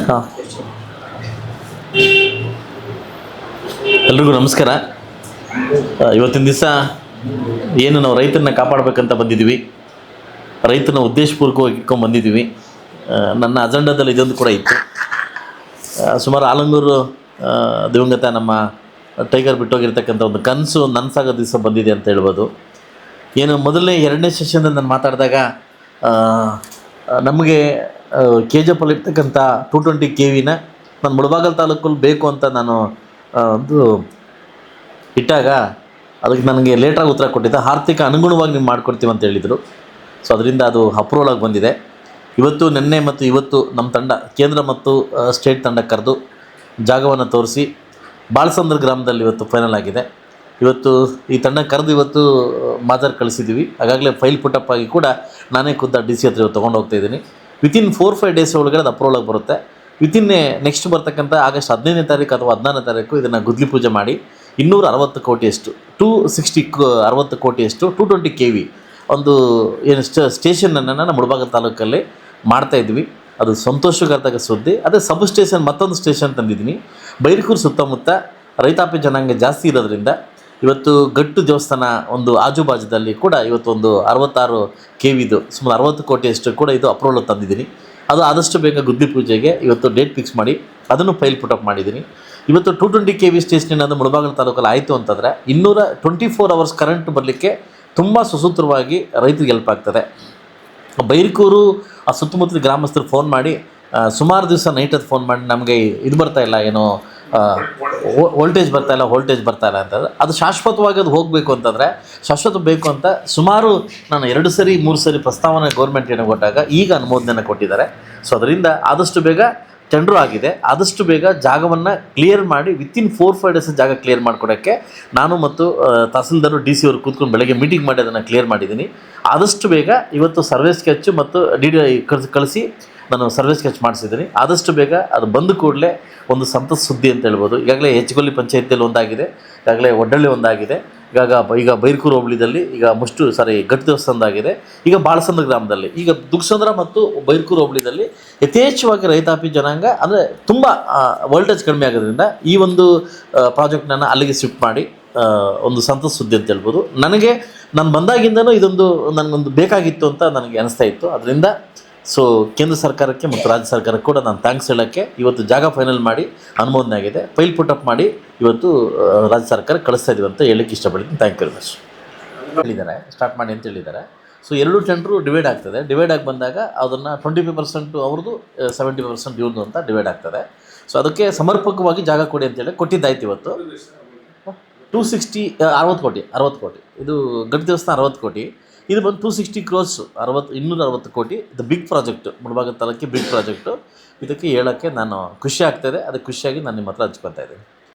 ಹಾಂ, ಎಲ್ರಿಗೂ ನಮಸ್ಕಾರ. ಇವತ್ತಿನ ದಿವಸ ಏನು ನಾವು ರೈತರನ್ನ ಕಾಪಾಡಬೇಕಂತ ಬಂದಿದ್ದೀವಿ, ರೈತನ ಉದ್ದೇಶಪೂರ್ವಕವಾಗಿ ಇಟ್ಕೊಂಡು ಬಂದಿದ್ದೀವಿ. ನನ್ನ ಅಜೆಂಡಾದಲ್ಲಿ ಇದೊಂದು ಕೂಡ ಇತ್ತು. ಸುಮಾರು ಆಲಂಗೂರು ದಿವಂಗತ ನಮ್ಮ ಟೈಗರ್ ಬಿಟ್ಟೋಗಿರ್ತಕ್ಕಂಥ ಒಂದು ಕನಸು ನನಸಾಗೋ ದಿವಸ ಬಂದಿದೆ ಅಂತ ಹೇಳ್ಬೋದು. ಏನು ಮೊದಲನೇ 2ನೇ ಸೆಷನ್ನಲ್ಲಿ ನಾನು ಮಾತಾಡಿದಾಗ ನಮಗೆ KGF ಇರ್ತಕ್ಕಂಥ 220 KVನ ನಾನು ಮುಳಬಾಗಿಲು ತಾಲೂಕಲ್ಲಿ ಬೇಕು ಅಂತ ನಾನು ಒಂದು ಇಟ್ಟಾಗ ಅದಕ್ಕೆ ನನಗೆ ಲೇಟ್ರಾಗಿ ಉತ್ತರ ಕೊಟ್ಟಿದ್ದೆ. ಆರ್ಥಿಕ ಅನುಗುಣವಾಗಿ ನೀವು ಮಾಡಿಕೊಡ್ತೀವಿ ಅಂತ ಹೇಳಿದರು. ಸೊ ಅದರಿಂದ ಅದು ಅಪ್ರೂವಲ್ ಆಗಿ ಬಂದಿದೆ. ಇವತ್ತು ನಿನ್ನೆ ಮತ್ತು ಇವತ್ತು ನಮ್ಮ ತಂಡ ಕೇಂದ್ರ ಮತ್ತು ಸ್ಟೇಟ್ ತಂಡ ಕರೆದು ಜಾಗವನ್ನು ತೋರಿಸಿ ಬಾಳಸಂದ್ರ ಗ್ರಾಮದಲ್ಲಿ ಇವತ್ತು ಫೈನಲ್ ಆಗಿದೆ. ಇವತ್ತು ಈ ತಂಡ ಕರೆದು ಇವತ್ತು ಮಾಜರ್ ಕಳಿಸಿದ್ದೀವಿ. ಹಾಗಾಗಲೇ ಫೈಲ್ ಪುಟಪ್ ಆಗಿ ಕೂಡ ನಾನೇ ಖುದ್ದು DC ಹತ್ರ ತೊಗೊಂಡು ಹೋಗ್ತಾಯಿದ್ದೀನಿ. ವಿತಿನ್ 4-5 ಡೇಸ್ ಒಳಗಡೆ ಅದು ಅಪ್ರೂವಲ್ ಆಗಿ ಬರುತ್ತೆ. ವಿತಿನ್ ನೆಕ್ಸ್ಟ್ ಬರ್ತಕ್ಕಂಥ ಆಗಸ್ಟ್ 15ನೇ ತಾರೀಕು ಅಥವಾ 16ನೇ ತಾರೀಕು ಇದನ್ನು ಗುದ್ಲಿ ಪೂಜೆ ಮಾಡಿ 260 ಕೋಟಿಯಷ್ಟು 60 ಕೋಟಿಯಷ್ಟು 220 KV ಒಂದು ಏನು ಸ್ಟೇಷನನ್ನು ನಮ್ಮ ಮುಳಬಾಗಿಲು ತಾಲೂಕಲ್ಲಿ ಮಾಡ್ತಾಯಿದ್ವಿ. ಅದು ಸಂತೋಷಕರದಾಗ ಸುದ್ದಿ. ಅದೇ ಸಬ್ ಸ್ಟೇಷನ್ ಮತ್ತೊಂದು ಸ್ಟೇಷನ್ ತಂದಿದ್ದೀನಿ. ಬೈರ್ಕೂರು ಸುತ್ತಮುತ್ತ ರೈತಾಪಿ ಜನಾಂಗ ಜಾಸ್ತಿ ಇರೋದ್ರಿಂದ ಇವತ್ತು ಗಟ್ಟು ದೇವಸ್ಥಾನ ಒಂದು ಆಜುಬಾಜುದಲ್ಲಿ ಕೂಡ ಇವತ್ತು ಒಂದು 66 KVದು ಸುಮಾರು 60 ಕೋಟಿಯಷ್ಟು ಕೂಡ ಇದು ಅಪ್ರೂವಲ್ ತಂದಿದ್ದೀನಿ. ಅದು ಆದಷ್ಟು ಬೇಗ ಗುದ್ಲಿ ಪೂಜೆಗೆ ಇವತ್ತು ಡೇಟ್ ಫಿಕ್ಸ್ ಮಾಡಿ ಅದನ್ನು ಫೈಲ್ ಪುಟಪ್ ಮಾಡಿದ್ದೀನಿ. ಇವತ್ತು 220 KV ಸ್ಟೇಷನ್ ಏನಾದರೂ ಮುಳಬಾಗಿಲು ತಾಲೂಕಲ್ಲಿ ಆಯಿತು ಅಂತಂದರೆ 224 ಅವರ್ಸ್ ಕರೆಂಟ್ ಬರಲಿಕ್ಕೆ ತುಂಬ ಸುಸೂತ್ರವಾಗಿ ರೈತರಿಗೆ ಹೆಲ್ಪ್ ಆಗ್ತದೆ. ಬೈರ್ಕೂರು ಆ ಸುತ್ತಮುತ್ತಲ ಗ್ರಾಮಸ್ಥರು ಫೋನ್ ಮಾಡಿ ಸುಮಾರು ದಿವಸ ನೈಟದ್ದು ಫೋನ್ ಮಾಡಿ ನಮಗೆ ಇದು ಬರ್ತಾಯಿಲ್ಲ, ಏನೋ ವೋಲ್ಟೇಜ್ ಬರ್ತಾಯಿಲ್ಲ ಅಂತಂದರೆ ಅದು ಶಾಶ್ವತವಾಗಿ ಅದು ಹೋಗಬೇಕು ಅಂತಂದರೆ ಶಾಶ್ವತ ಬೇಕು ಅಂತ ಸುಮಾರು ನಾನು 2 ಸರಿ 3 ಸರಿ ಪ್ರಸ್ತಾವನೆ ಗೌರ್ಮೆಂಟ್ ಏನೋ ಕೊಟ್ಟಾಗ ಈಗ ಅನುಮೋದನೆ ಕೊಟ್ಟಿದ್ದಾರೆ. ಸೊ ಅದರಿಂದ ಆದಷ್ಟು ಬೇಗ ಟೆಂಡ್ರು ಆಗಿದೆ. ಆದಷ್ಟು ಬೇಗ ಜಾಗವನ್ನು ಕ್ಲಿಯರ್ ಮಾಡಿ ವಿತಿನ್ 4-5 ಡೇಸ್ ಜಾಗ ಕ್ಲಿಯರ್ ಮಾಡಿಕೊಡೋಕ್ಕೆ ನಾನು ಮತ್ತು ತಹಸೀಲ್ದಾರು DC ಅವರು ಕೂತ್ಕೊಂಡು ಬೆಳಗ್ಗೆ ಮೀಟಿಂಗ್ ಮಾಡಿ ಅದನ್ನು ಕ್ಲಿಯರ್ ಮಾಡಿದ್ದೀನಿ. ಆದಷ್ಟು ಬೇಗ ಇವತ್ತು ಸರ್ವೆ ಸ್ಕೆಚ್ ಮತ್ತು DD ಕಳಿಸಿ ನಾನು ಸರ್ವೆ ಸ್ಕೆಚ್ ಮಾಡಿಸಿದ್ದೀನಿ. ಆದಷ್ಟು ಬೇಗ ಅದು ಬಂದ ಕೂಡಲೇ ಒಂದು ಸಂತಸ ಸುದ್ದಿ ಅಂತ ಹೇಳ್ಬೋದು. ಈಗಾಗಲೇ ಹೆಚ್ಚುಗೊಲ್ಲಿ ಪಂಚಾಯತಿಯಲ್ಲಿ ಒಂದಾಗಿದೆ, ಈಗಾಗಲೇ ಒಡ್ಡಳ್ಳಿ ಒಂದಾಗಿದೆ, ಈಗ ಬೈರ್ಕೂರು ಹೋಬಳಿದಲ್ಲಿ ಈಗ ಗಟ್ಟು ದೇವಸ್ಥಾನದಾಗಿದೆ, ಈಗ ಬಾಳಸಂದ್ರ ಗ್ರಾಮದಲ್ಲಿ, ಈಗ ದುಗ್ಸಂದ್ರ ಮತ್ತು ಬೈರ್ಕೂರು ಹೋಬಳಿದಲ್ಲಿ ಯಥೇಚ್ಛವಾಗಿ ರೈತಾಪಿ ಜನಾಂಗ ಅಂದರೆ ತುಂಬ ವೋಲ್ಟೇಜ್ ಕಡಿಮೆ ಆಗೋದ್ರಿಂದ ಈ ಒಂದು ಪ್ರಾಜೆಕ್ಟ್ನ ಅಲ್ಲಿಗೆ ಶಿಫ್ಟ್ ಮಾಡಿ ಒಂದು ಸಂತಸ ಸುದ್ದಿ ಅಂತ ಹೇಳ್ಬೋದು. ನಾನು ಬಂದಾಗಿಂದನೂ ಇದೊಂದು ನನಗೊಂದು ಬೇಕಾಗಿತ್ತು ಅಂತ ನನಗೆ ಅನಿಸ್ತಾ ಇತ್ತು. ಅದರಿಂದ ಸೊ ಕೇಂದ್ರ ಸರ್ಕಾರಕ್ಕೆ ಮತ್ತು ರಾಜ್ಯ ಸರ್ಕಾರಕ್ಕೆ ಕೂಡ ನಾನು ಥ್ಯಾಂಕ್ಸ್ ಹೇಳೋಕ್ಕೆ ಇವತ್ತು ಜಾಗ ಫೈನಲ್ ಮಾಡಿ ಅನುಮೋದನೆ ಆಗಿದೆ. ಫೈಲ್ ಪುಟಪ್ ಮಾಡಿ ಇವತ್ತು ರಾಜ್ಯ ಸರ್ಕಾರಕ್ಕೆ ಕಳಿಸ್ತಾ ಇದೀವಿ ಅಂತ ಹೇಳಕ್ಕೆ ಇಷ್ಟಪಡ್ತೀನಿ. Thank you very much. ಹೇಳಿದ್ದಾರೆ ಸ್ಟಾರ್ಟ್ ಮಾಡಿ ಅಂತ ಹೇಳಿದ್ದಾರೆ. ಸೊ 2 ಟೆಂಡ್ರು ಡಿವೈಡ್ ಆಗ್ತದೆ. ಡಿವೈಡ್ ಆಗಿ ಬಂದಾಗ ಅದನ್ನು 25% ಅವ್ರದ್ದು 70% ಇವ್ರದ್ದು ಅಂತ ಡಿವೈಡ್ ಆಗ್ತದೆ. ಸೊ ಅದಕ್ಕೆ ಸಮರ್ಪಕವಾಗಿ ಜಾಗ ಕೊಡಿ ಅಂತೇಳಿ ಕೊಟ್ಟಿದ್ದಾಯ್ತು. ಇವತ್ತು 60 ಕೋಟಿ ಇದು ಗಟ್ಟು ದೇವಸ್ಥಾನ 60 ಕೋಟಿ, ಇದು ಬಂದು 260 crores 260 ಕೋಟಿ. ಇದು ಬಿಗ್ ಪ್ರಾಜೆಕ್ಟು, ಮುಳಬಾಗಿಲು ತಾಲೂಕಿಗೆ ಬಿಗ್ ಪ್ರಾಜೆಕ್ಟು. ಇದಕ್ಕೆ ಹೇಳೋಕ್ಕೆ ನಾನು ಖುಷಿ ಆಗ್ತಾಯಿದೆ. ಅದಕ್ಕೆ ಖುಷಿಯಾಗಿ ನಾನು ನಿಮ್ಮ ಹತ್ರ ಹಂಚ್ಕೊತಾ ಇದ್ದೀನಿ.